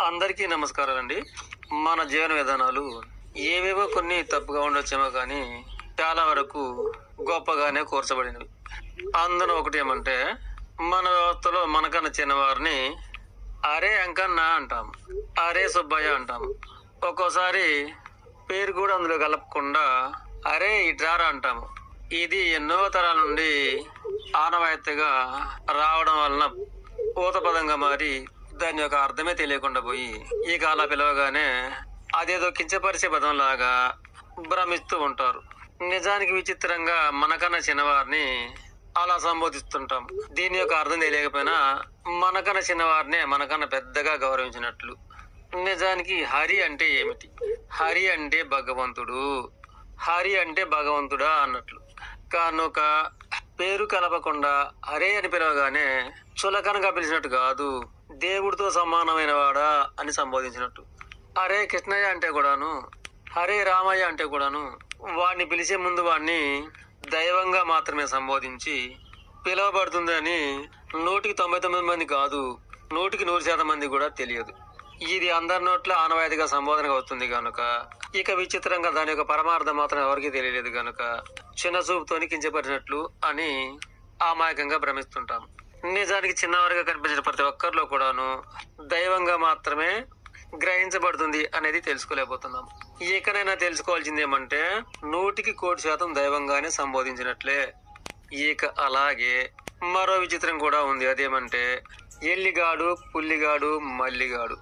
అందరికీ నమస్కారాలండి. మన జీవన విధానాలు ఏవేవో కొన్ని తప్పుగా ఉండొచ్చేమో కానీ చాలా వరకు గొప్పగానే కూర్చబడినవి. అందులో ఒకటి ఏమంటే మన వ్యవస్థలో మనకన్నా చిన్నవారిని అరే అంకన్న అంటాము, అరే సుబ్బయ్య అంటాము. ఒక్కోసారి పేరు కూడా అందులో కలపకుండా అరే ఇట్రారా అంటాము. ఇది ఎన్నో తరాల నుండి ఆనవాయితీగా రావడం వలన ఊత పదంగా మారి దాని యొక్క అర్థమే తెలియకుండా పోయి ఇక అలా పిలవగానే అదేదో కించపరిచే పదం లాగా భ్రమిస్తూ ఉంటారు. నిజానికి విచిత్రంగా మనకన్నా చిన్నవారిని అలా సంబోధిస్తుంటాం. దీని యొక్క అర్థం తెలియకపోయినా మనకన్నా చిన్నవారినే మనకన్నా పెద్దగా గౌరవించినట్లు. నిజానికి హరి అంటే ఏమిటి? హరి అంటే భగవంతుడు, హరి అంటే భగవంతుడా అన్నట్లు. కనుక పేరు కలపకుండా హరే అని పిలవగానే చులకనగా పిలిచినట్టు కాదు, దేవుడితో సమానమైన వాడా అని సంబోధించినట్టు. హరే కృష్ణయ్య అంటే కూడాను, హరే రామయ్య అంటే కూడాను వాడిని పిలిచే ముందు వాడిని దైవంగా మాత్రమే సంబోధించి పిలువబడుతుందని 99 మంది కాదు, 100% మంది కూడా తెలియదు. ఇది అందరి నోట్ల ఆనవాయితీగా సంబోధనగా వస్తుంది కనుక ఇక విచిత్రంగా దాని యొక్క పరమార్థం మాత్రం ఎవరికి తెలియలేదు కనుక చిన్న చూపుతోని కించపరిచినట్లు అని అమాయకంగా భ్రమిస్తుంటాం. నిజానికి చిన్నవారిగా కనిపించిన ప్రతి ఒక్కరిలో కూడాను దైవంగా మాత్రమే గ్రహించబడుతుంది అనేది తెలుసుకోలేకపోతున్నాం. ఇకనైనా తెలుసుకోవాల్సింది ఏమంటే 100% దైవంగానే సంబోధించినట్లే. ఇక అలాగే మరో విచిత్రం కూడా ఉంది. అదేమంటే ఎల్లిగాడు, పుల్లిగాడు, మల్లిగాడు.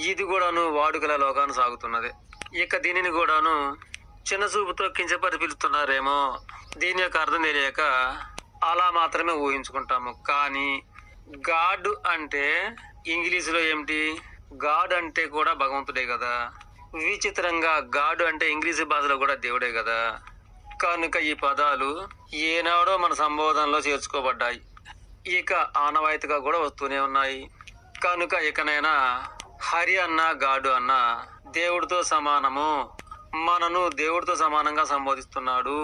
ఇది కూడాను వాడుకల లోకాన్ని సాగుతున్నది. ఇక దీనిని కూడాను చిన్న చూపుతో కించపరి పిలుస్తున్నారేమో, దీని యొక్క అర్థం తెలియక అలా మాత్రమే ఊహించుకుంటాము. కానీ గాడ్ అంటే ఇంగ్లీషులో ఏమిటి? గాడ్ అంటే కూడా భగవంతుడే కదా. విచిత్రంగా గాడ్ అంటే ఇంగ్లీషు భాషలో కూడా దేవుడే కదా. కనుక ఈ పదాలు ఏనాడో మన సంబోధనలో చేర్చుకోబడ్డాయి, ఇక ఆనవాయితీగా కూడా వస్తూనే ఉన్నాయి. కనుక ఇకనైనా హరి అన్న గాడు అన్న దేవుడితో సమానము, మనను దేవుడితో సమానంగా సంబోధిస్తున్నాడు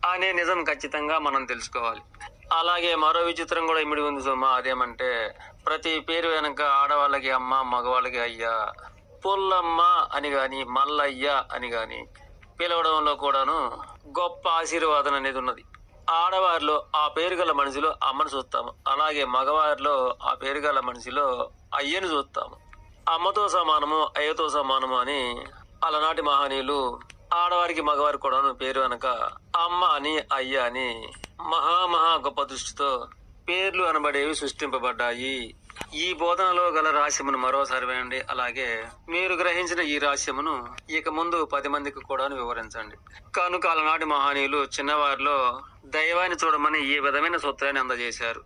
అనే నిజం ఖచ్చితంగా మనం తెలుసుకోవాలి. అలాగే మరో విచిత్రం కూడా ఇమిడి ఉంది సుమా. అదేమంటే ప్రతి పేరు వెనక ఆడవాళ్ళకి అమ్మ, మగవాళ్ళకి అయ్యా, పుల్లమ్మ అని గాని మల్లయ్య అని గాని పిలవడంలో కూడాను గొప్ప ఆశీర్వాదం అనేది ఉన్నది. ఆడవారిలో ఆ పేరు గల మనిషిలో అమ్మను చూస్తాము, అలాగే మగవారిలో ఆ పేరు గల మనిషిలో అయ్యను చూస్తాము. అమ్మతో సమానము, అయ్యతో సమానము అని అలనాటి మహనీయులు ఆడవారికి మగవారి కూడాను పేరు వెనక అమ్మ అని అయ్య అని మహా గొప్ప దృష్టితో పేర్లు అనబడేవి సృష్టింపబడ్డాయి. ఈ బోధనలో గల రహస్యమును మరోసారి వేయండి. అలాగే మీరు గ్రహించిన ఈ రహస్యమును ఇక ముందు 10 మందికి కూడా వివరించండి. కనుక అలనాటి మహనీయులు చిన్నవారిలో దైవాన్ని చూడమని ఈ విధమైన సూత్రాన్ని అందజేశారు.